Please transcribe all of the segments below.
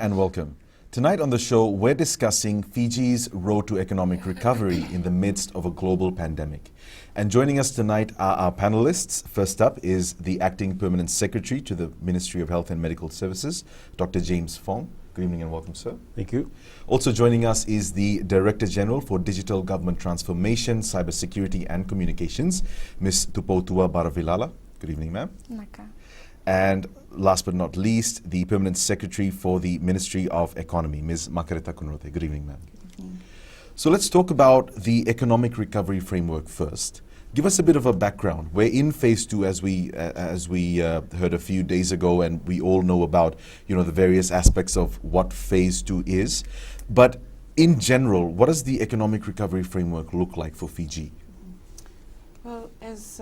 and welcome. Tonight on the show, we're discussing Fiji's road to economic recovery in the midst of a global pandemic. And joining us tonight are our panelists. First up is the Acting Permanent Secretary to the Ministry of Health and Medical Services, Dr. James Fong. Good evening and welcome, sir. Thank you. Also joining us is the Director General for Digital Government Transformation, Cybersecurity and Communications, Ms. Tupoutua Baravilala. Good evening, ma'am. Naka. And last but not least, the Permanent Secretary for the Ministry of Economy, Ms. Makareta Kunrote. Good evening, ma'am. Good evening. So let's talk about the economic recovery framework first. Give us a bit of a background. We're in phase two, as we heard a few days ago, and we all know about the various aspects of what phase two is. But in general, what does the economic recovery framework look like for Fiji? Well, as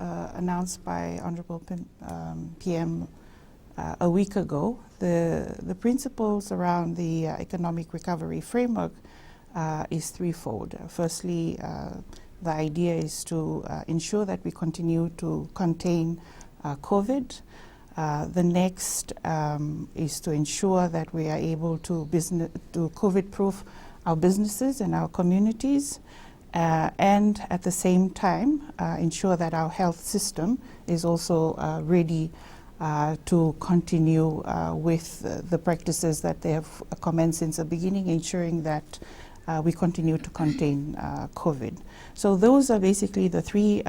announced by Honourable PM a week ago, the principles around the economic recovery framework is threefold. Firstly, the idea is to ensure that we continue to contain COVID. The next is to ensure that we are able to COVID-proof our businesses and our communities. And at the same time, ensure that our health system is also ready to continue with the practices that they have commenced since the beginning, ensuring that we continue to contain COVID. So those are basically the three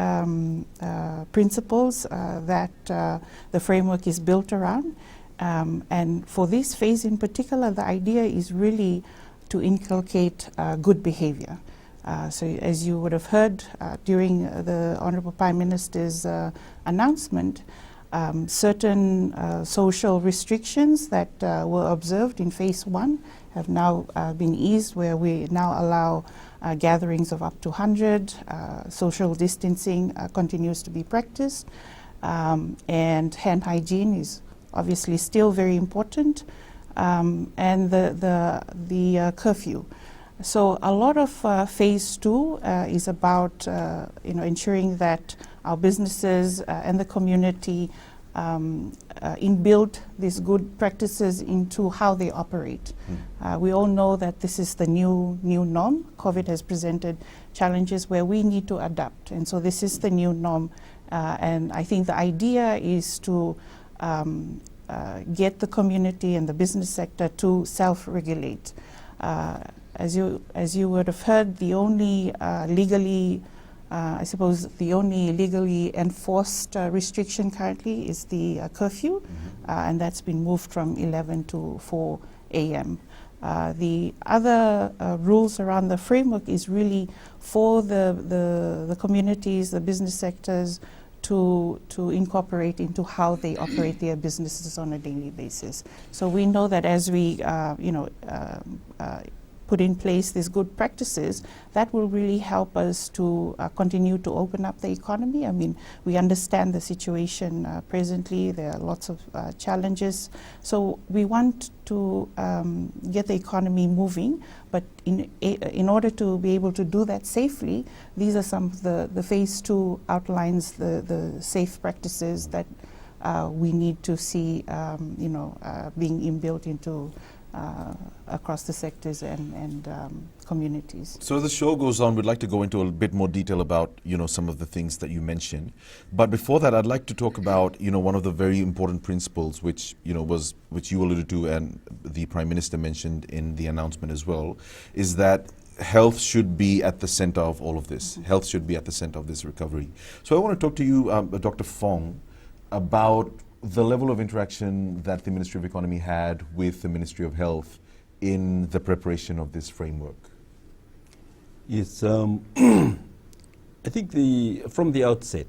principles that the framework is built around. And for this phase in particular, the idea is really to inculcate good behavior. So as you would have heard during the Honourable Prime Minister's announcement, certain social restrictions that were observed in phase one have now been eased, where we now allow gatherings of up to 100. Social distancing continues to be practiced, and hand hygiene is obviously still very important, and the curfew. So a lot of phase two is about ensuring that our businesses and the community inbuild these good practices into how they operate. We all know that this is the new norm. COVID has presented challenges where we need to adapt, and so this is the new norm. And I think the idea is to get the community and the business sector to self-regulate. As you would have heard, the only legally enforced restriction currently is the curfew, and that's been moved from 11 to 4 a.m. The other rules around the framework is really for the communities, the business sectors, to incorporate into how they operate their businesses on a daily basis. So we know that as we put in place these good practices, that will really help us to continue to open up the economy. I mean, we understand the situation presently. There are lots of challenges. So we want to get the economy moving, but in order to be able to do that safely, these are some of the phase two outlines the safe practices that we need to see being inbuilt into across the sectors and communities. So as the show goes on, we'd like to go into a bit more detail about some of the things that you mentioned. But before that, I'd like to talk about one of the very important principles, which which you alluded to and the Prime Minister mentioned in the announcement as well, is that health should be at the center of all of this. Health should be at the center of this recovery. So I want to talk to you, Dr. Fong, about the level of interaction that the Ministry of Economy had with the Ministry of Health in the preparation of this framework. Yes, I think from the outset,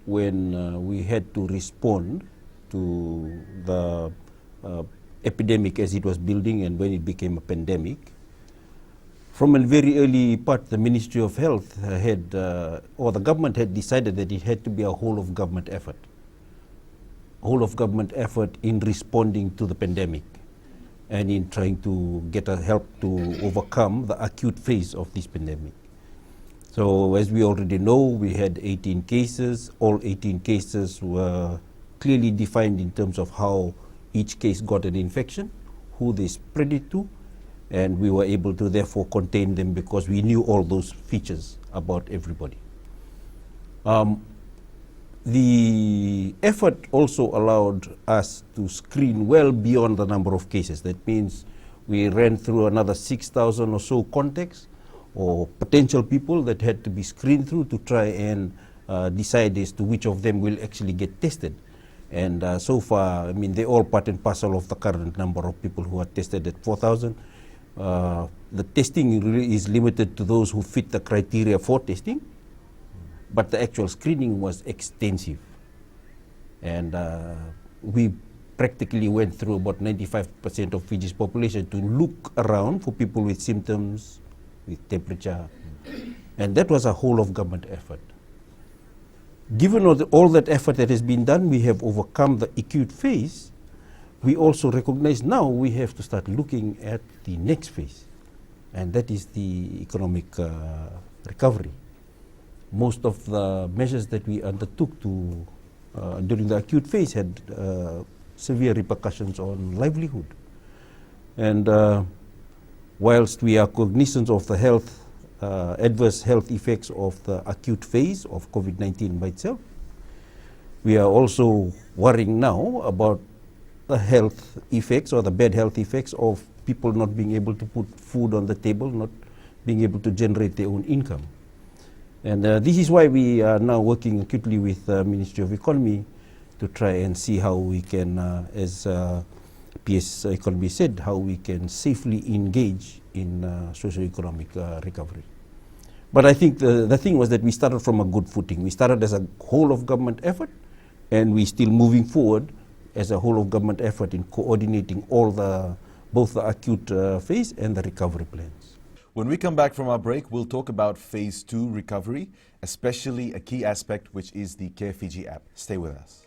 when we had to respond to the epidemic as it was building and when it became a pandemic, from a very early part, the Ministry of Health or the government had decided that it had to be a whole of government effort in responding to the pandemic and in trying to get help to overcome the acute phase of this pandemic. So as we already know, we had 18 cases. All 18 cases were clearly defined in terms of how each case got an infection, who they spread it to, and we were able to therefore contain them because we knew all those features about everybody. The effort also allowed us to screen well beyond the number of cases. That means we ran through another 6,000 or so contacts or potential people that had to be screened through to try and decide as to which of them will actually get tested. And so far, I mean, they're all part and parcel of the current number of people who are tested at 4,000. The testing really is limited to those who fit the criteria for testing, but the actual screening was extensive. And we practically went through about 95% of Fiji's population to look around for people with symptoms, with temperature. And that was a whole of government effort. Given all that effort that has been done, we have overcome the acute phase. We also recognize now we have to start looking at the next phase, and that is the economic recovery. Most of the measures that we undertook during the acute phase had severe repercussions on livelihood. And whilst we are cognizant of the adverse health effects of the acute phase of COVID-19 by itself, we are also worrying now about the health effects or the bad health effects of people not being able to put food on the table, not being able to generate their own income. And this is why we are now working acutely with the Ministry of Economy to try and see how we can, as PS Economy said, how we can safely engage in socio-economic recovery. But I think the thing was that we started from a good footing. We started as a whole of government effort, and we're still moving forward as a whole of government effort in coordinating both the acute phase and the recovery plans. When we come back from our break, we'll talk about Phase 2 recovery, especially a key aspect, which is the Care Fiji app. Stay with us.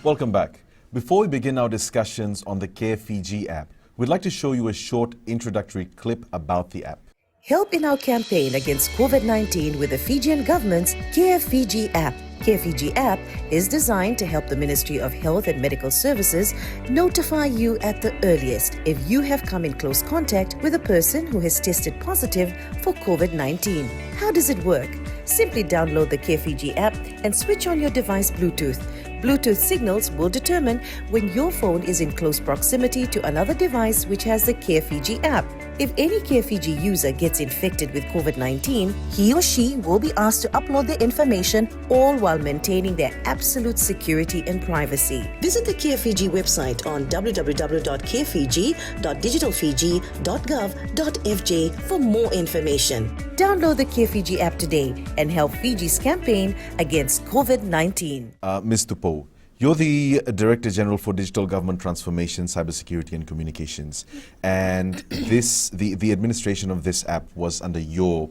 Welcome back. Before we begin our discussions on the Care Fiji app, we'd like to show you a short introductory clip about the app. Help in our campaign against COVID-19 with the Fijian government's Care Fiji app. Care Fiji app is designed to help the Ministry of Health and Medical Services notify you at the earliest if you have come in close contact with a person who has tested positive for COVID-19. How does it work? Simply download the Care Fiji app and switch on your device Bluetooth. Bluetooth signals will determine when your phone is in close proximity to another device which has the Care Fiji app. If any Care Fiji user gets infected with COVID-19, he or she will be asked to upload their information, all while maintaining their absolute security and privacy. Visit the Care Fiji website on www.carefiji.digitalfiji.gov.fj for more information. Download the Care Fiji app today and help Fiji's campaign against COVID-19. Ms. Tupo, you're the Director General for Digital Government Transformation, Cybersecurity and Communications, and the administration of this app was under your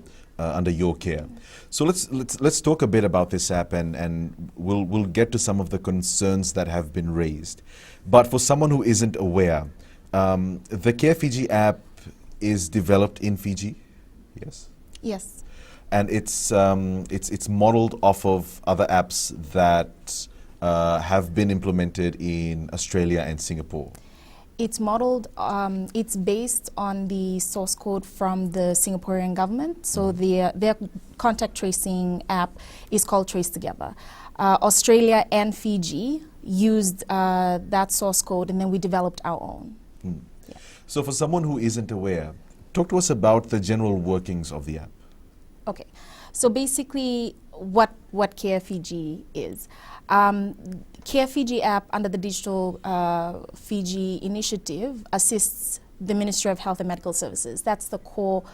care. So let's talk a bit about this app, and we'll get to some of the concerns that have been raised. But for someone who isn't aware, the Care Fiji app is developed in Fiji, yes? Yes. And it's modeled off of other apps that have been implemented in Australia and Singapore. It's modeled, it's based on the source code from the Singaporean government. So their contact tracing app is called Trace Together. Australia and Fiji used that source code, and then we developed our own. Yeah. So for someone who isn't aware, talk to us about the general workings of the app. Okay, so basically what Care Fiji is. Care Fiji app under the Digital Fiji initiative assists the Ministry of Health and Medical Services. That's the core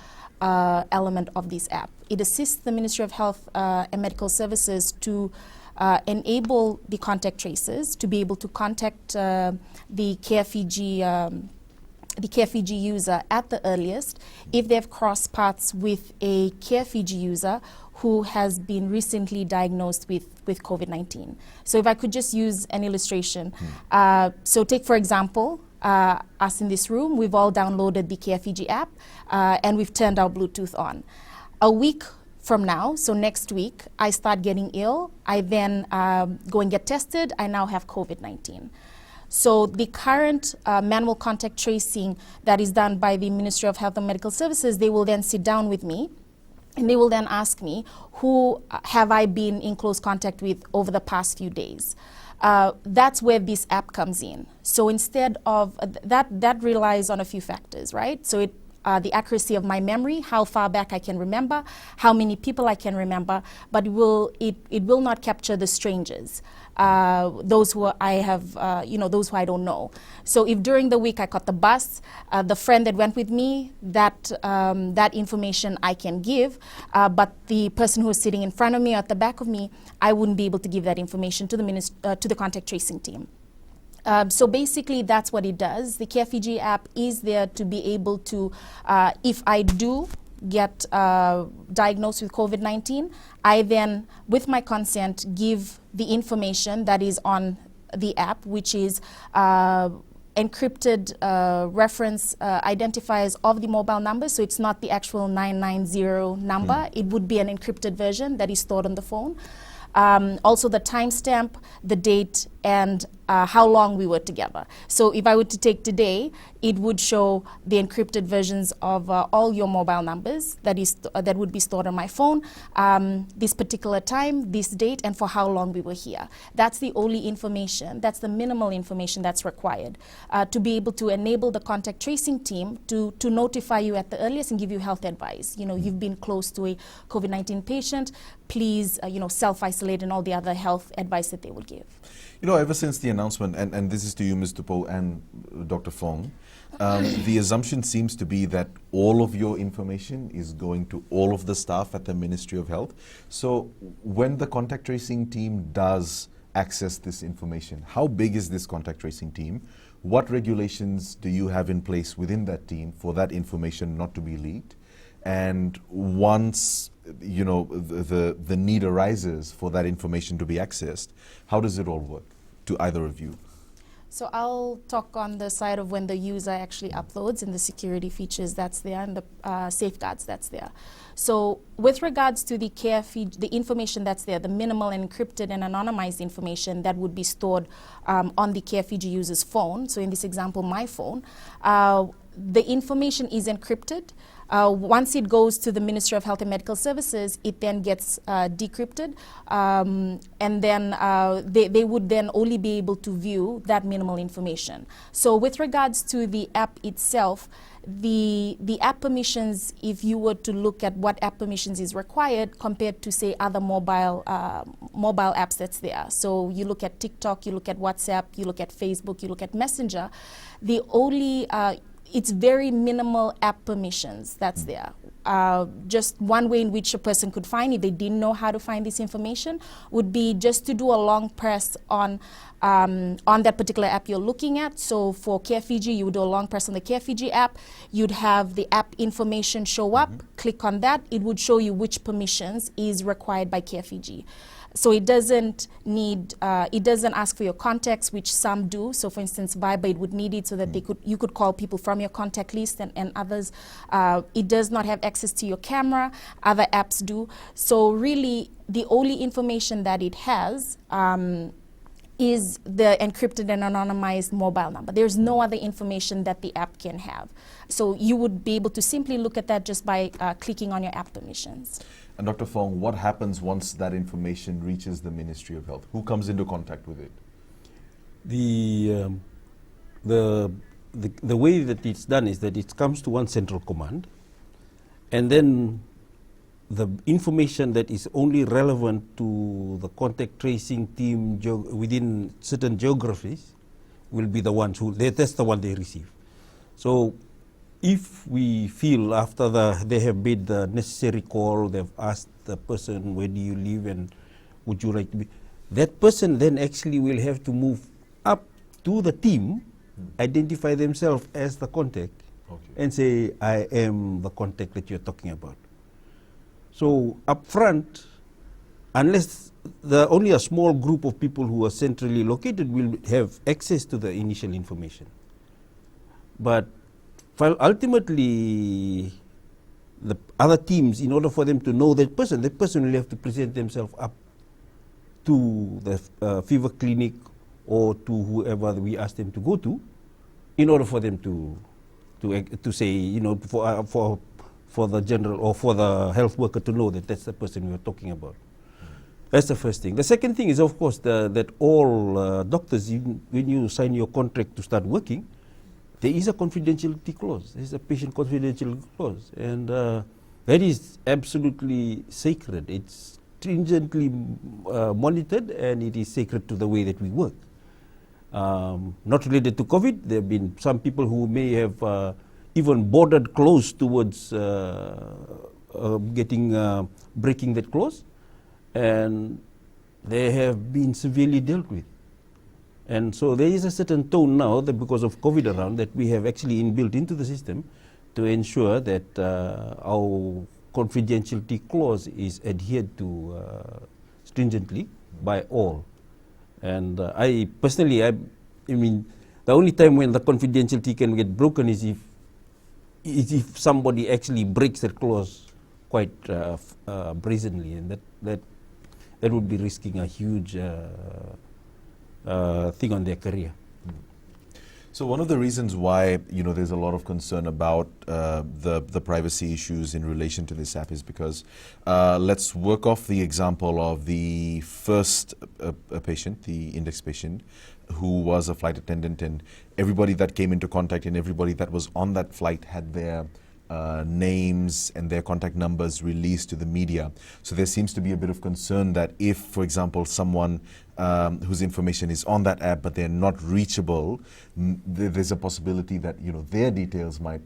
element of this app. It assists the Ministry of Health and Medical Services to enable the contact tracers to be able to contact the Care Fiji user at the earliest if they've crossed paths with a Care Fiji user who has been recently diagnosed with COVID-19. So if I could just use an illustration. So take, for example, us in this room, we've all downloaded the Care Fiji app and we've turned our Bluetooth on. A week from now, so next week, I start getting ill. I then go and get tested. I now have COVID-19. So the current manual contact tracing that is done by the Ministry of Health and Medical Services, they will then sit down with me and they will then ask me, who have I been in close contact with over the past few days? That's where this app comes in. So instead of, that relies on a few factors, right? So the accuracy of my memory, how far back I can remember, how many people I can remember, but it will not capture the strangers, those who I have, those who I don't know. So if during the week I caught the bus, the friend that went with me, that information I can give, but the person who is sitting in front of me or at the back of me, I wouldn't be able to give that information to the contact tracing team. So basically, that's what it does. The Care Fiji app is there to be able to, if I do get diagnosed with COVID-19, I then, with my consent, give the information that is on the app, which is encrypted reference identifiers of the mobile number. So it's not the actual 990 number. It would be an encrypted version that is stored on the phone. Also the timestamp, the date, and how long we were together. So if I were to take today, it would show the encrypted versions of all your mobile numbers that would be stored on my phone, this particular time, this date, and for how long we were here. That's the only information, that's the minimal information that's required to be able to enable the contact tracing team to notify you at the earliest and give you health advice. You know, you've been close to a COVID-19 patient, please, self-isolate and all the other health advice that they will give. You know, ever since the announcement, and this is to you, Mr. Poe and Dr. Fong, the assumption seems to be that all of your information is going to all of the staff at the Ministry of Health. So when the contact tracing team does access this information, how big is this contact tracing team? What regulations do you have in place within that team for that information not to be leaked? And once the need arises for that information to be accessed, how does it all work to either of you? So I'll talk on the side of when the user actually uploads and the security features that's there and the safeguards that's there. So with regards to the Care Fiji, the information that's there, the minimal encrypted and anonymized information that would be stored on the Care Fiji user's phone, so in this example, my phone, the information is encrypted. Once it goes to the Ministry of Health and Medical Services, it then gets decrypted, and then they would then only be able to view that minimal information. So with regards to the app itself, the app permissions, if you were to look at what app permissions is required compared to, say, other mobile apps that's there. So you look at TikTok, you look at WhatsApp, you look at Facebook, you look at Messenger, the only it's very minimal app permissions that's there. Just one way in which a person could find, if they didn't know how to find this information, would be just to do a long press on that particular app you're looking at. So for Care Fiji, you would do a long press on the Care Fiji app. You'd have the app information show up. Click on that. It would show you which permissions is required by Care Fiji. So it doesn't need, it doesn't ask for your contacts, which some do. So for instance, Viber, it would need it so that you could call people from your contact list and others. It does not have access to your camera. Other apps do. So really, the only information that it has is the encrypted and anonymized mobile number. There's no other information that the app can have. So you would be able to simply look at that just by clicking on your app permissions. And Dr. Fong, what happens once that information reaches the Ministry of Health? Who comes into contact with it? The way that it's done is that it comes to one central command, and then the information that is only relevant to the contact tracing team within certain geographies will be the ones that's the one they receive. So if we feel after they have made the necessary call, they've asked the person, where do you live and would you like to be, that person then actually will have to move up to the team, identify themselves as the contact, and say, I am the contact that you're talking about. So up front, unless only a small group of people who are centrally located will have access to the initial information. But ultimately, the other teams, in order for them to know that person will have to present themselves up to the fever clinic or to whoever we ask them to go to, in order for them to say, you know, for the general or for the health worker to know that that's the person we are talking about. That's the first thing. The second thing is, of course, that all doctors, when you sign your contract to start working, there is a confidentiality clause. There is a patient confidentiality clause, and that is absolutely sacred. It's stringently monitored, and it is sacred to the way that we work. Not related to COVID, there have been some people who may have even bordered close towards breaking that clause, and they have been severely dealt with. And so there is a certain tone now that because of COVID around that we have actually inbuilt into the system to ensure that our confidentiality clause is adhered to stringently by all. And I personally, I mean, the only time when the confidentiality can get broken is if somebody actually breaks that clause quite brazenly, and that would be risking a huge thing on their career. So one of the reasons why there's a lot of concern about the privacy issues in relation to this app is because let's work off the example of the first patient, the index patient, who was a flight attendant, and everybody that came into contact and everybody that was on that flight had their names and their contact numbers released to the media. So there seems to be a bit of concern that if, for example, someone whose information is on that app but they're not reachable, there's a possibility that their details might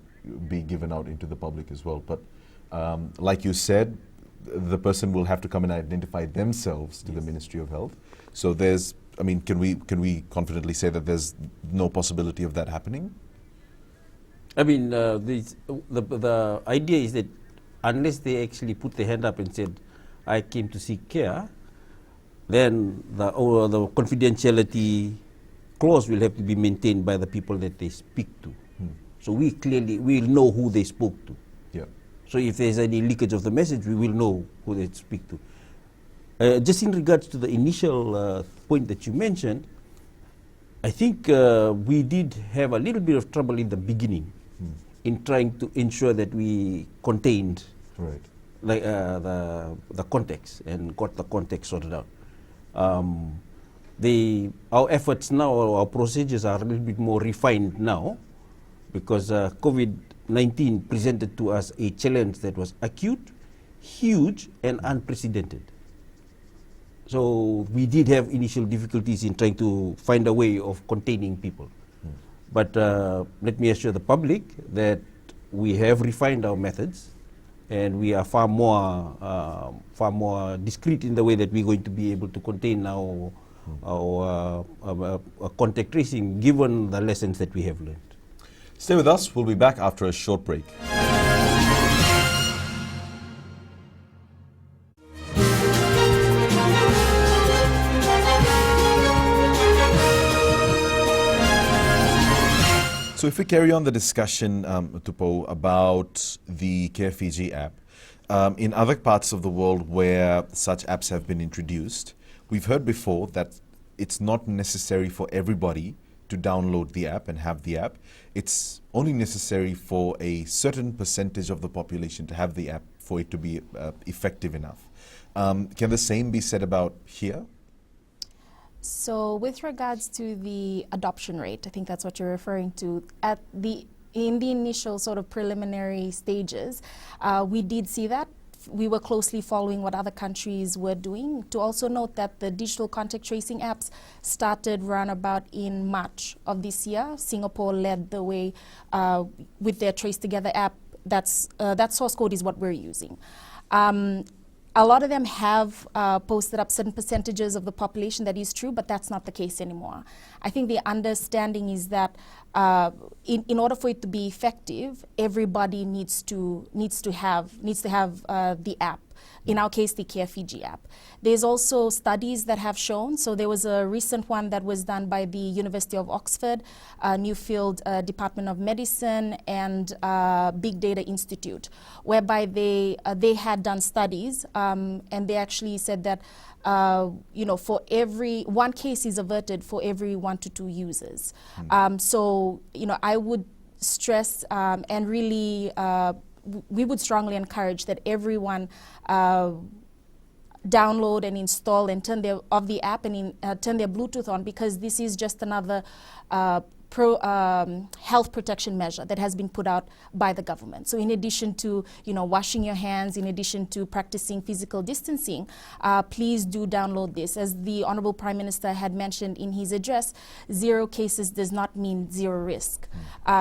be given out into the public as well. But like you said, the person will have to come and identify themselves to the Ministry of Health. So can we confidently say that there's no possibility of that happening? I mean, the idea is that unless they actually put their hand up and said, I came to seek care, then the confidentiality clause will have to be maintained by the people that they speak to. So we'll know who they spoke to. Yeah. So if there's any leakage of the message, we will know who they speak to. Just in regards to the initial point that you mentioned, I think we did have a little bit of trouble in the beginning in trying to ensure that we contained the context and got the context sorted out. Our efforts now, our procedures are a little bit more refined now, because COVID-19 presented to us a challenge that was acute, huge, and unprecedented. So we did have initial difficulties in trying to find a way of containing people. But let me assure the public that we have refined our methods, and we are far more discreet in the way that we're going to be able to contain our contact tracing, given the lessons that we have learned. Stay with us. We'll be back after a short break. So if we carry on the discussion, Tupo, about the Care Fiji app, in other parts of the world where such apps have been introduced, we've heard before that it's not necessary for everybody to download the app and have the app. It's only necessary for a certain percentage of the population to have the app for it to be effective enough. Can the same be said about here? So with regards to the adoption rate, I think that's what you're referring to, in the initial sort of preliminary stages, we did see that. We were closely following what other countries were doing. To also note that the digital contact tracing apps started roundabout in March of this year. Singapore led the way with their Trace Together app. That source code is what we're using. A lot of them have posted up certain percentages of the population. That is true, but that's not the case anymore. I think the understanding is that in order for it to be effective, everybody needs to have the app. in our case, the Care Fiji app. There's also studies that have shown, so there was a recent one that was done by the University of Oxford, Newfield Department of Medicine, and Big Data Institute, whereby they had done studies, and they actually said that for every one case is averted for every 1 to 2 users. So, I would stress and really we would strongly encourage that everyone download and install and turn off the app and turn their Bluetooth on, because this is just another health protection measure that has been put out by the government. So in addition to washing your hands, in addition to practicing physical distancing, please do download this. As the Honorable Prime Minister had mentioned in his address, 0 cases does not mean 0 risk.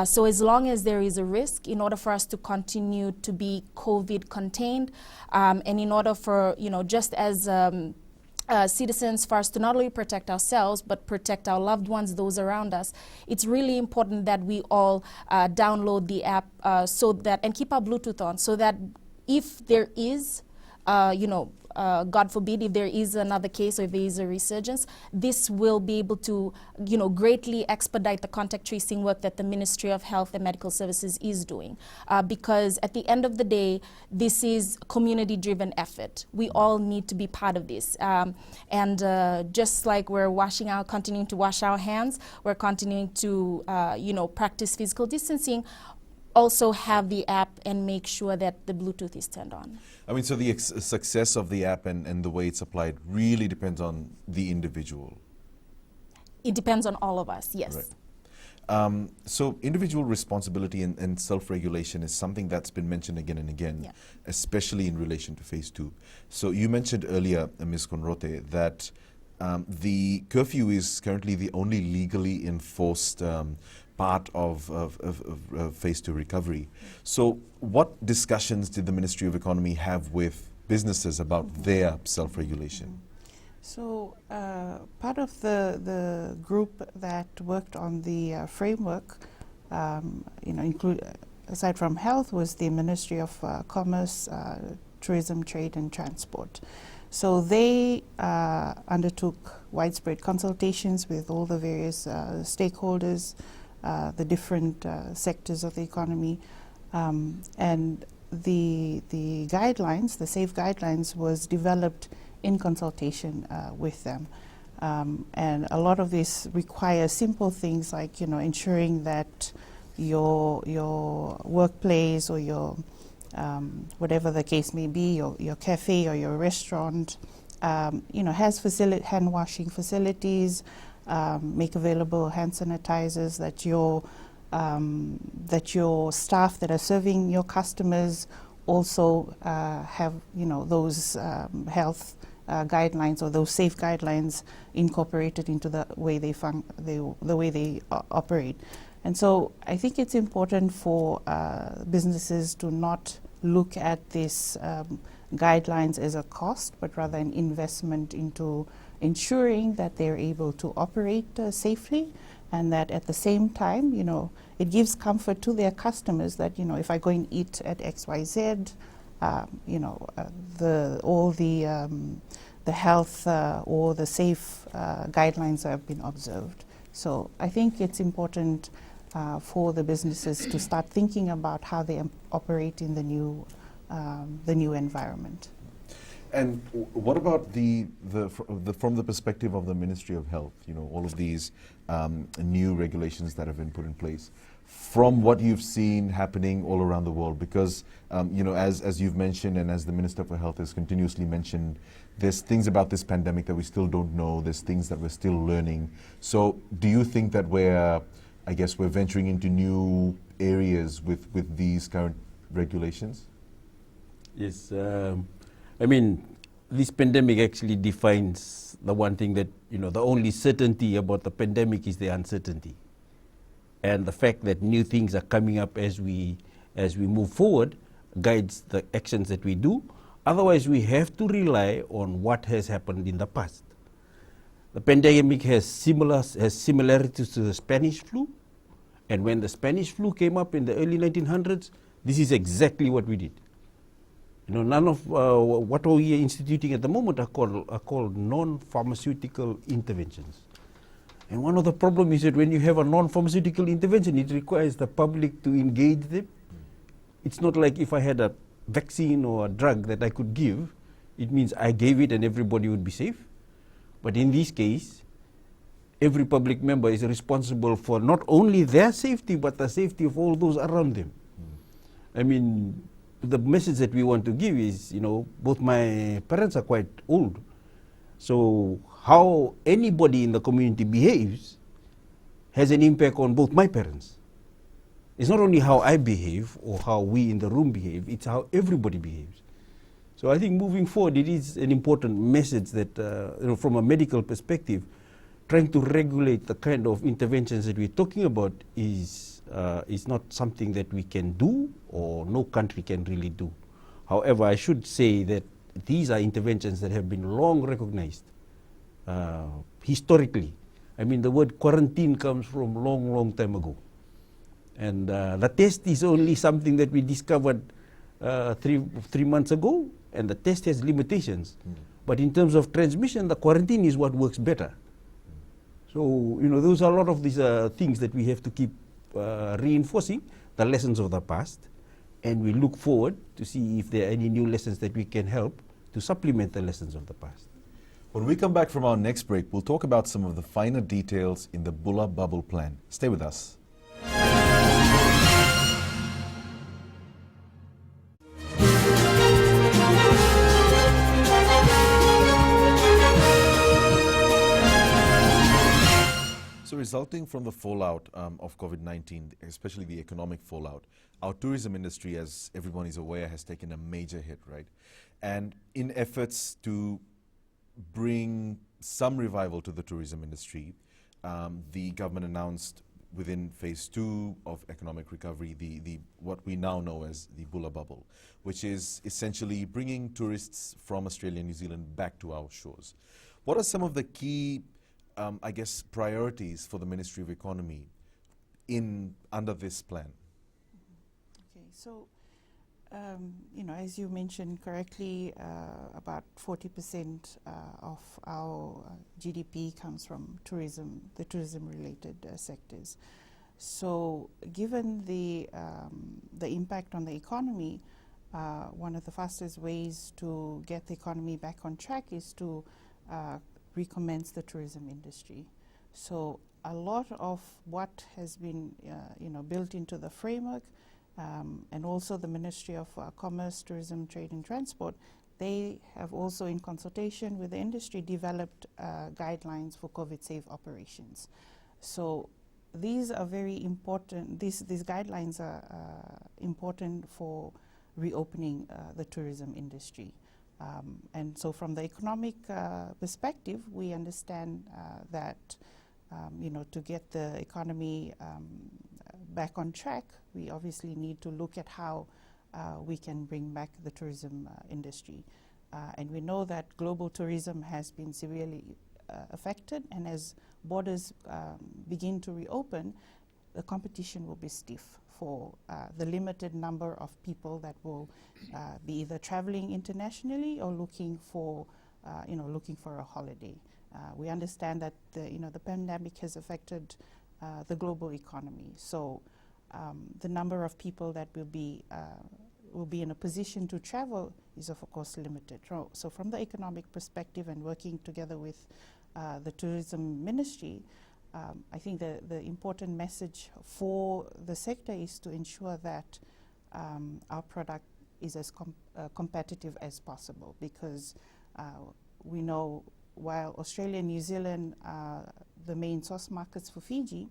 So as long as there is a risk, in order for us to continue to be COVID contained, and in order for just as citizens, for us to not only protect ourselves but protect our loved ones, those around us, it's really important that we all download the app and keep our Bluetooth on, so that if there is God forbid, if there is another case or if there is a resurgence, this will be able to, greatly expedite the contact tracing work that the Ministry of Health and Medical Services is doing. Because at the end of the day, this is community-driven effort. We all need to be part of this. And just like we're continuing to wash our hands, we're continuing to, practice physical distancing, also have the app and make sure that the Bluetooth is turned on. I mean, so the success of the app and the way it's applied really depends on the individual. It depends on all of us, yes. Right. So individual responsibility and self-regulation is something that's been mentioned again and again, especially in relation to phase 2. So you mentioned earlier, Ms. Conrote, that the curfew is currently the only legally enforced part of phase 2 recovery. So what discussions did the Ministry of Economy have with businesses about their self-regulation? So part of the group that worked on the framework, aside from health, was the Ministry of Commerce, Tourism, Trade and Transport. So they undertook widespread consultations with all the various stakeholders, the different sectors of the economy, and the guidelines, the SAFE guidelines, was developed in consultation with them. And a lot of this requires simple things like, ensuring that your workplace or your whatever the case may be, your cafe or your restaurant, has hand washing facilities, make available hand sanitizers, that your staff that are serving your customers also have those health guidelines or those SAFE guidelines incorporated into the way they operate. And so I think it's important for businesses to not look at these guidelines as a cost, but rather an investment into ensuring that they're able to operate safely, and that at the same time, it gives comfort to their customers that, if I go and eat at XYZ, the health or the safe guidelines have been observed. So I think it's important for the businesses to start thinking about how they operate in the new environment. And what about from the perspective of the Ministry of Health? All of these new regulations that have been put in place, from what you've seen happening all around the world, because as you've mentioned, and as the Minister for Health has continuously mentioned, there's things about this pandemic that we still don't know. There's things that we're still learning. So, do you think that we're venturing into new areas with these current regulations? Yes. This pandemic actually defines the one thing that, the only certainty about the pandemic is the uncertainty. And the fact that new things are coming up as we move forward guides the actions that we do. Otherwise, we have to rely on what has happened in the past. The pandemic has similarities to the Spanish flu. And when the Spanish flu came up in the early 1900s, this is exactly what we did. None of what we are instituting at the moment are called non-pharmaceutical interventions. And one of the problems is that when you have a non-pharmaceutical intervention, it requires the public to engage them. It's not like if I had a vaccine or a drug that I could give, it means I gave it and everybody would be safe. But in this case, every public member is responsible for not only their safety, but the safety of all those around them. I mean, the message that we want to give is, both my parents are quite old. So how anybody in the community behaves has an impact on both my parents. It's not only how I behave or how we in the room behave, it's how everybody behaves. So I think moving forward, it is an important message that, from a medical perspective, trying to regulate the kind of interventions that we're talking about is not something that we can do or no country can really do. However, I should say that these are interventions that have been long recognized historically. I mean, the word quarantine comes from long time ago. And the test is only something that we discovered 3 months ago, and the test has limitations. But in terms of transmission, the quarantine is what works better. So, those are a lot of these things that we have to keep reinforcing, the lessons of the past, and we look forward to see if there are any new lessons that we can help to supplement the lessons of the past. When we come back from our next break, we'll talk about some of the finer details in the Bula Bubble plan. Stay with us. So resulting from the fallout of COVID-19, especially the economic fallout, our tourism industry, as everyone is aware, has taken a major hit, right? And in efforts to bring some revival to the tourism industry, the government announced within phase 2 of economic recovery, the what we now know as the Bula Bubble, which is essentially bringing tourists from Australia and New Zealand back to our shores. What are some of the key priorities for the Ministry of Economy under this plan? Okay, so as you mentioned correctly, about 40% of our GDP comes from tourism, the tourism-related sectors. So, given the impact on the economy, one of the fastest ways to get the economy back on track is to recommence the tourism industry. So a lot of what has been built into the framework, and also the Ministry of Commerce, Tourism, Trade and Transport, they have also, in consultation with the industry, developed guidelines for COVID-safe operations. So these are very important. These guidelines are important for reopening the tourism industry. And so from the economic perspective, we understand that to get the economy back on track, we obviously need to look at how we can bring back the tourism industry. And we know that global tourism has been severely affected, and as borders begin to reopen, the competition will be stiff for the limited number of people that will be either traveling internationally or looking for a holiday. We understand that the pandemic has affected the global economy, so the number of people that will be in a position to travel is of course limited. So from the economic perspective and working together with the tourism ministry, I think the important message for the sector is to ensure that our product is as competitive as possible, because we know while Australia and New Zealand are the main source markets for Fiji,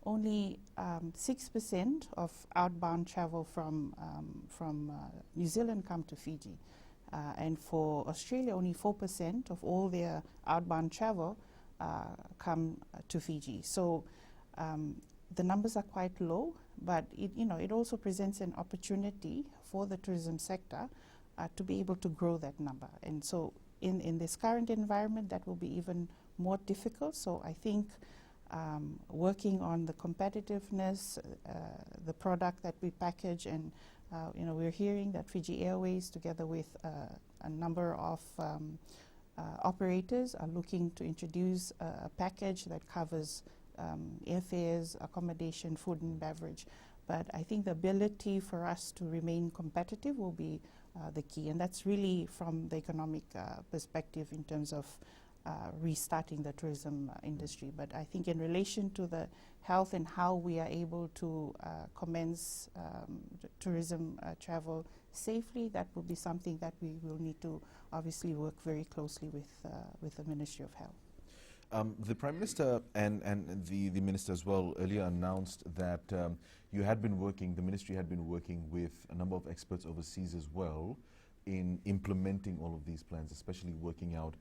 only 6% of outbound travel from New Zealand come to Fiji. And for Australia, only 4% of all their outbound travel come to Fiji. So the numbers are quite low, but it also presents an opportunity for the tourism sector to be able to grow that number. And so in this current environment, that will be even more difficult. So I think working on the competitiveness, the product that we package, and We're hearing that Fiji Airways, together with a number of operators, are looking to introduce a package that covers airfares, accommodation, food and beverage. But I think the ability for us to remain competitive will be the key. And that's really from the economic perspective in terms of restarting the tourism industry. But I think in relation to the health and how we are able to commence tourism travel safely, that will be something that we will need to obviously work very closely with the Ministry of Health. The Prime Minister and the Minister as well earlier announced that you had been working, the Ministry had been working with a number of experts overseas as well in implementing all of these plans, especially working out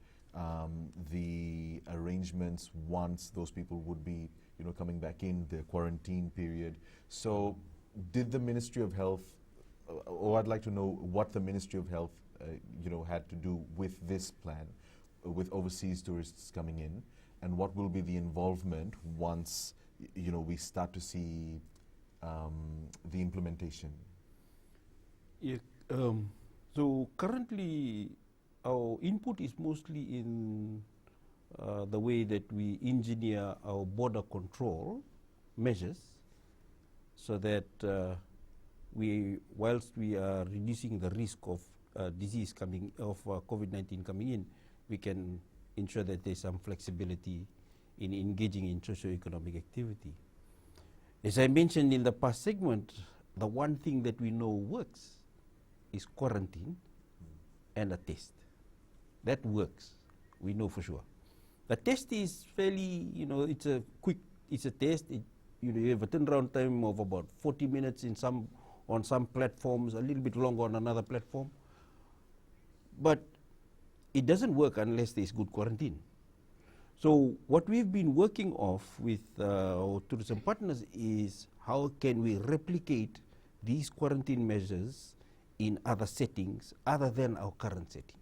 the arrangements once those people would be, coming back in the quarantine period. So did the Ministry of Health, or I'd like to know what the Ministry of Health, had to do with this plan, with overseas tourists coming in, and what will be the involvement once, we start to see the implementation? Yeah, so currently our input is mostly in the way that we engineer our border control measures, so that whilst we are reducing the risk of COVID-19 coming in, we can ensure that there's some flexibility in engaging in socio-economic activity. As I mentioned in the past segment, the one thing that we know works is quarantine and a test. That works, we know for sure. The test is fairly, it's a test. You have a turnaround time of about 40 minutes on some platforms, a little bit longer on another platform. But it doesn't work unless there's good quarantine. So what we've been working off with our tourism partners is how can we replicate these quarantine measures in other settings other than our current setting.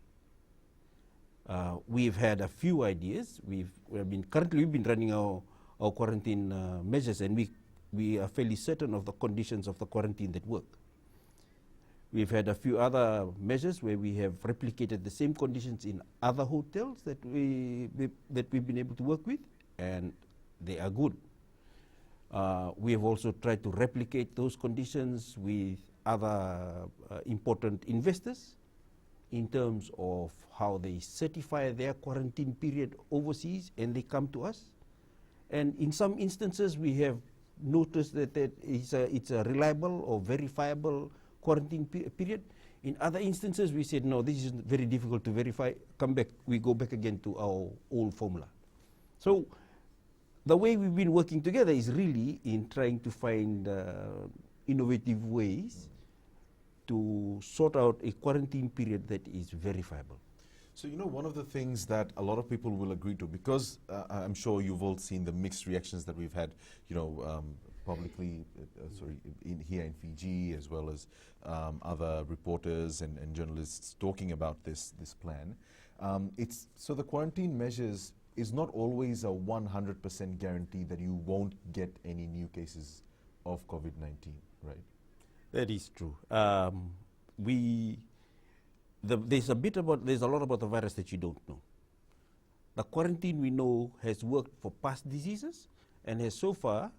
We've had a few ideas. We've been running our quarantine measures, and we are fairly certain of the conditions of the quarantine that work. We've had a few other measures where we have replicated the same conditions in other hotels that we've been able to work with, and they are good. We have also tried to replicate those conditions with other important investors in terms of how they certify their quarantine period overseas and they come to us. And in some instances, we have noticed that it's a reliable or verifiable quarantine period. In other instances, we said, no, this is very difficult to verify. Come back, we go back again to our old formula. So the way we've been working together is really in trying to find innovative ways to sort out a quarantine period that is verifiable. So, one of the things that a lot of people will agree to, because I'm sure you've all seen the mixed reactions that we've had, publicly, here in Fiji, as well as other reporters and journalists talking about this plan. So the quarantine measures is not always a 100% guarantee that you won't get any new cases of COVID-19, right? That is true. There's a lot about the virus that you don't know. The quarantine we know has worked for past diseases and has so far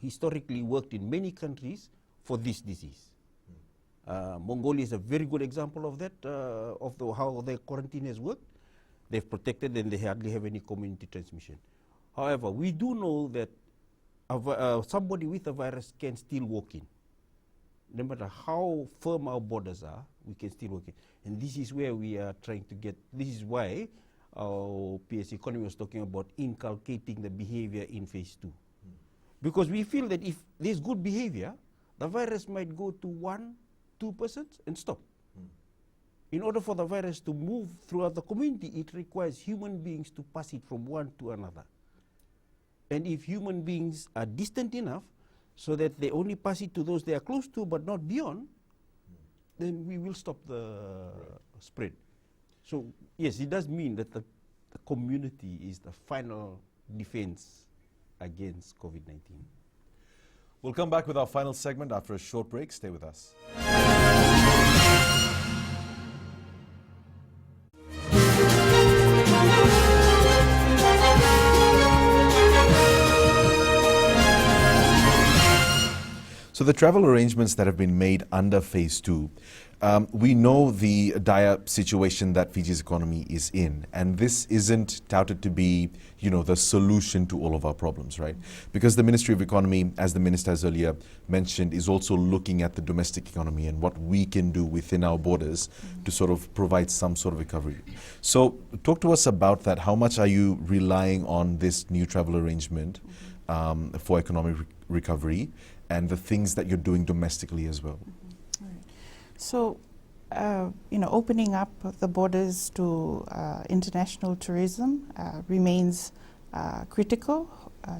historically worked in many countries for this disease. Mongolia is a very good example of that, how the quarantine has worked. They've protected and they hardly have any community transmission. However, we do know that somebody with a virus can still walk in. No matter how firm our borders are, we can still work in. And this is where we are trying to get, this is why our PS economy was talking about inculcating the behavior in phase 2. Because we feel that if there's good behavior, the virus might go to 1-2% and stop. In order for the virus to move throughout the community, it requires human beings to pass it from one to another. And if human beings are distant enough so that they only pass it to those they are close to but not beyond, then we will stop the spread. So yes, it does mean that the community is the final defense against COVID-19. We'll come back with our final segment after a short break. Stay with us. So the travel arrangements that have been made under phase 2, we know the dire situation that Fiji's economy is in, and this isn't touted to be, the solution to all of our problems, right? Because the Ministry of Economy, as the Minister has earlier mentioned, is also looking at the domestic economy and what we can do within our borders to sort of provide some sort of recovery. So talk to us about that. How much are you relying on this new travel arrangement for economic recovery, and the things that you're doing domestically as well? So, opening up the borders to international tourism remains critical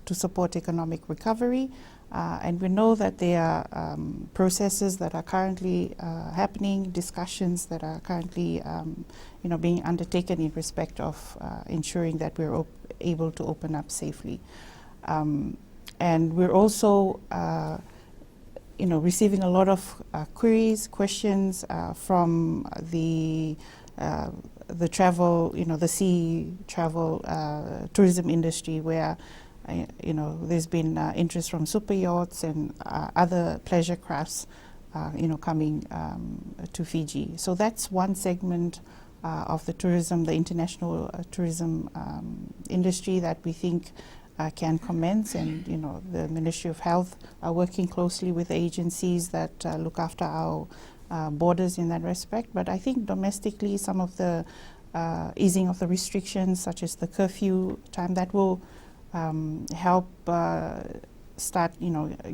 to support economic recovery. And we know that there are processes that are currently happening, discussions that are currently, being undertaken in respect of ensuring that we're able to open up safely. And we're also receiving a lot of queries, questions from the travel, the sea travel tourism industry, where there's been interest from super yachts and other pleasure crafts, coming to Fiji. So that's one segment of the tourism, the international tourism industry that we think can commence, and the Ministry of Health are working closely with agencies that look after our borders in that respect. But I think domestically, some of the easing of the restrictions, such as the curfew time, that will help start,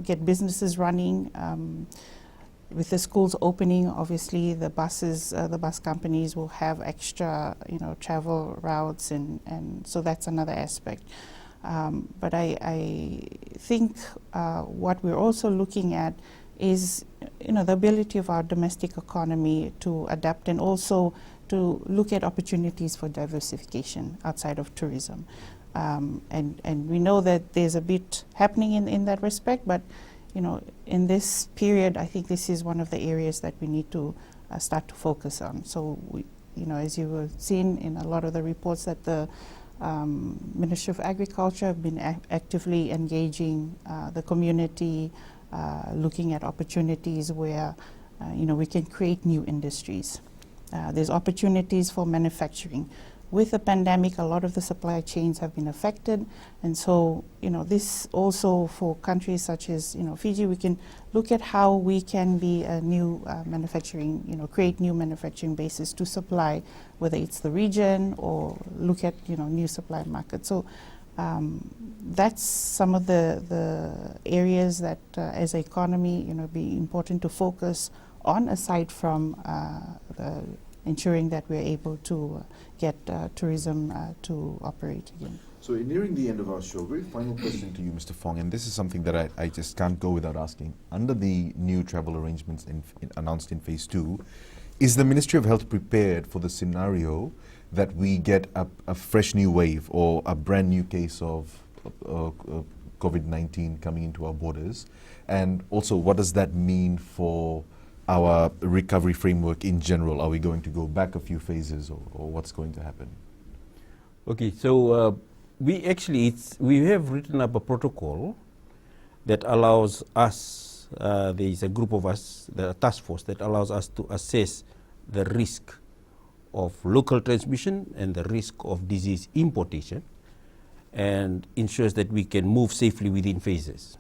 get businesses running. With the schools opening, obviously the bus companies will have extra, travel routes, and so that's another aspect. But I think what we're also looking at is, the ability of our domestic economy to adapt, and also to look at opportunities for diversification outside of tourism. And we know that there's a bit happening in that respect, but in this period, I think this is one of the areas that we need to start to focus on. So, as you were seeing in a lot of the reports, that the Ministry of Agriculture have been actively engaging the community, looking at opportunities where we can create new industries. There's opportunities for manufacturing. With the pandemic, a lot of the supply chains have been affected, and so this also, for countries such as Fiji, we can look at how we can be a new manufacturing, create new manufacturing bases to supply, whether it's the region or look at new supply markets. So that's some of the areas that, as an economy, be important to focus on, aside from ensuring that we're able to get tourism to operate again. So nearing the end of our show, very final question to you, Mr. Fong, and this is something that I just can't go without asking. Under the new travel arrangements announced in phase 2, is the Ministry of Health prepared for the scenario that we get a fresh new wave or a brand new case of COVID-19 coming into our borders? And also, what does that mean for our recovery framework in general? Are we going to go back a few phases, or what's going to happen? Okay, so we have written up a protocol that allows us, there is a group of us, the task force, that allows us to assess the risk of local transmission and the risk of disease importation, and ensures that we can move safely within phases.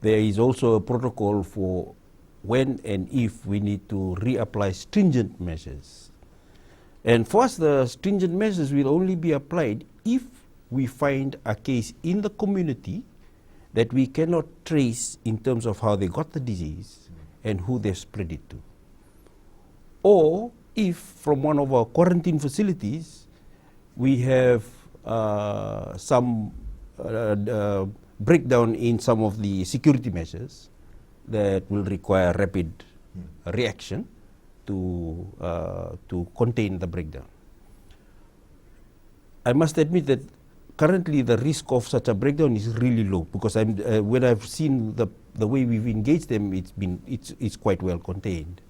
There is also a protocol for when and if we need to reapply stringent measures. And for us, the stringent measures will only be applied if we find a case in the community that we cannot trace in terms of how they got the disease and who they spread it to. Or if from one of our quarantine facilities we have some breakdown in some of the security measures that will require rapid reaction to contain the breakdown. I must admit that currently the risk of such a breakdown is really low, because when I've seen the way we've engaged them, it's quite well contained.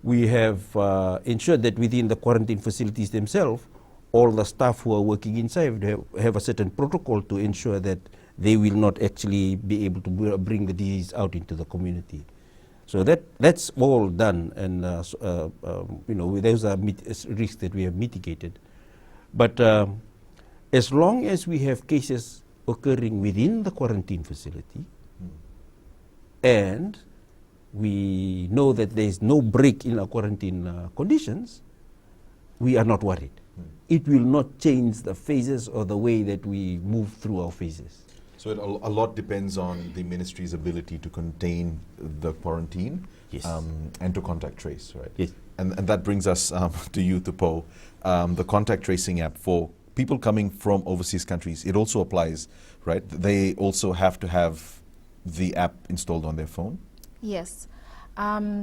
We have ensured that within the quarantine facilities themselves, all the staff who are working inside have a certain protocol to ensure that they will not actually be able to bring the disease out into the community. So that's all done, and those are risks that we have mitigated. But as long as we have cases occurring within the quarantine facility, and we know that there is no break in our quarantine conditions, we are not worried. It will not change the phases or the way that we move through our phases. So a lot depends on the ministry's ability to contain the quarantine, yes, and to contact trace, right? Yes. And that brings us to you, Tupo. The contact tracing app for people coming from overseas countries, it also applies, right? They also have to have the app installed on their phone? Yes.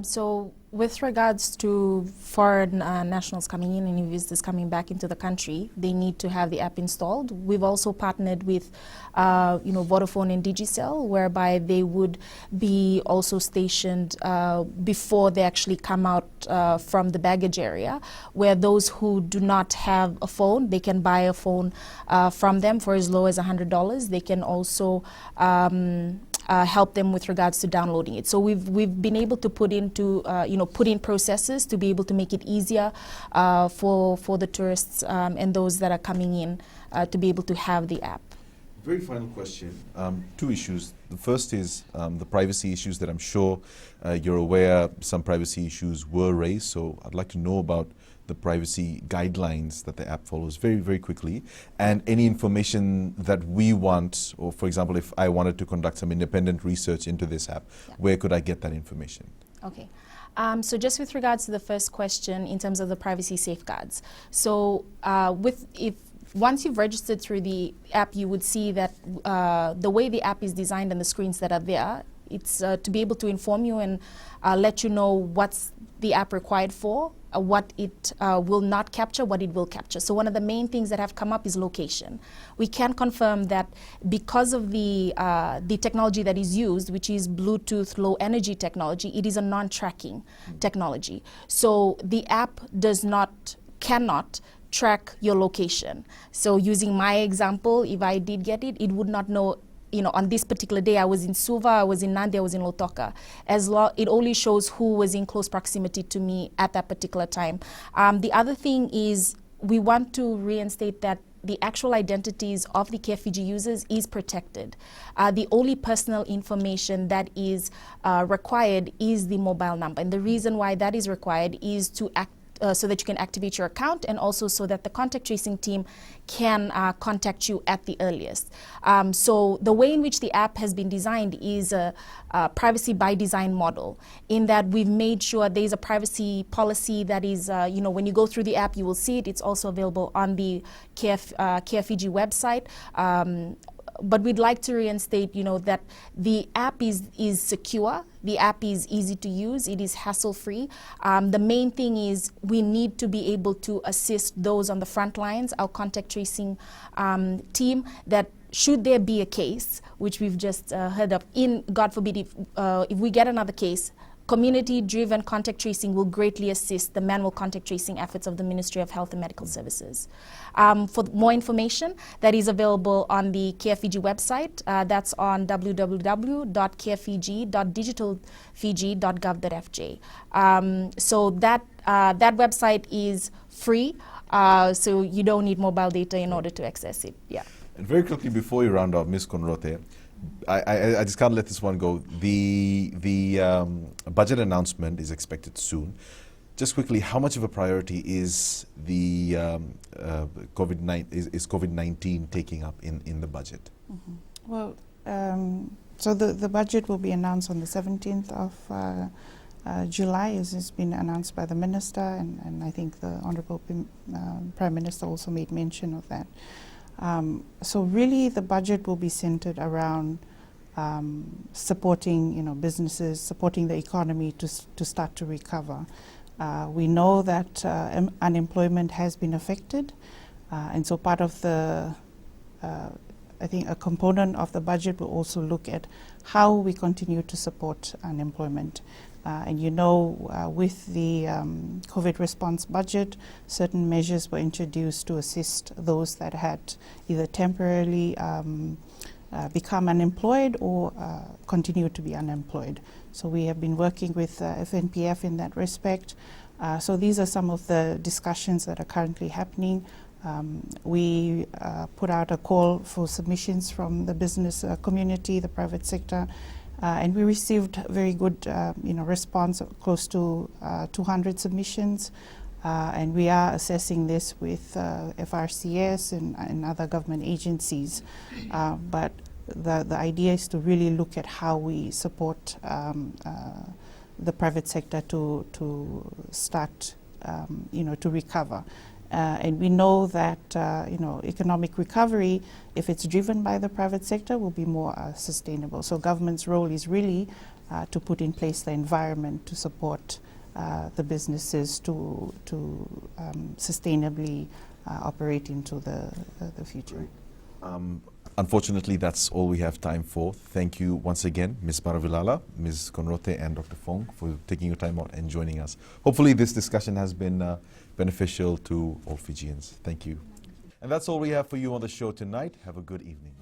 So with regards to foreign nationals coming in and new visitors coming back into the country, they need to have the app installed. We've also partnered with Vodafone and Digicel, whereby they would be also stationed before they actually come out from the baggage area, where those who do not have a phone, they can buy a phone from them for as low as $100. They can also help them with regards to downloading it. So we've been able to put in processes to be able to make it easier for the tourists and those that are coming in to be able to have the app. Very final question. Two issues. The first is the privacy issues that I'm sure you're aware some privacy issues were raised. So I'd like to know about the privacy guidelines that the app follows very, very quickly, and any information that we want, or for example, if I wanted to conduct some independent research into this app, where could I get that information? Okay. So just with regards to the first question in terms of the privacy safeguards. So once you've registered through the app, you would see that the way the app is designed and the screens that are there, it's to be able to inform you and let you know what's the app required for, what it will not capture, what it will capture. So one of the main things that have come up is location. We can confirm that because of the technology that is used, which is Bluetooth low energy technology, it is a non-tracking technology. So the app cannot track your location. So using my example, if I did get it, it would not know, on this particular day I was in Suva, I was in Nandi, I was in Lotoka. It only shows who was in close proximity to me at that particular time. The other thing is we want to reinstate that the actual identities of the Care Fiji users is protected. The only personal information that is required is the mobile number. And the reason why that is required is to so that you can activate your account, and also so that the contact tracing team can contact you at the earliest. So the way in which the app has been designed is a privacy by design model, in that we've made sure there's a privacy policy that is, when you go through the app, you will see it. It's also available on the Care Fiji website. But we'd like to reinstate, that the app is secure, the app is easy to use, it is hassle-free. The main thing is we need to be able to assist those on the front lines, our contact tracing team, that should there be a case, which we've just heard of, God forbid, if we get another case, community-driven contact tracing will greatly assist the manual contact tracing efforts of the Ministry of Health and Medical Services. For more information, that is available on the Care Fiji website. That's on www.carefiji.digitalfiji.gov.fj. So that website is free, so you don't need mobile data in order to access it. Yeah. And very quickly before you round off, Ms. Conrote, I just can't let this one go. The budget announcement is expected soon. Just quickly, how much of a priority is the COVID-19 taking up in the budget? Mm-hmm. Well, so the budget will be announced on the 17th of July, as has been announced by the Minister, and I think the Honourable Prime Minister also made mention of that. So really the budget will be centered around supporting businesses, supporting the economy to start to recover. We know that unemployment has been affected, and so part of the I think a component of the budget will also look at how we continue to support unemployment. And you know, with the COVID response budget, certain measures were introduced to assist those that had either temporarily become unemployed or continue to be unemployed. So we have been working with FNPF in that respect. So these are some of the discussions that are currently happening. We put out a call for submissions from the business community, the private sector, and we received very good response, close to 200 submissions. And we are assessing this with FRCS and other government agencies. But the idea is to really look at how we support the private sector to start, to recover. And we know that economic recovery, if it's driven by the private sector, will be more sustainable. So government's role is really to put in place the environment to support the businesses to sustainably operate into the future. Unfortunately, that's all we have time for. Thank you once again, Ms. Baravilala, Ms. Conrote, and Dr. Fong for taking your time out and joining us. Hopefully this discussion has been beneficial to all Fijians. Thank you. And that's all we have for you on the show tonight. Have a good evening.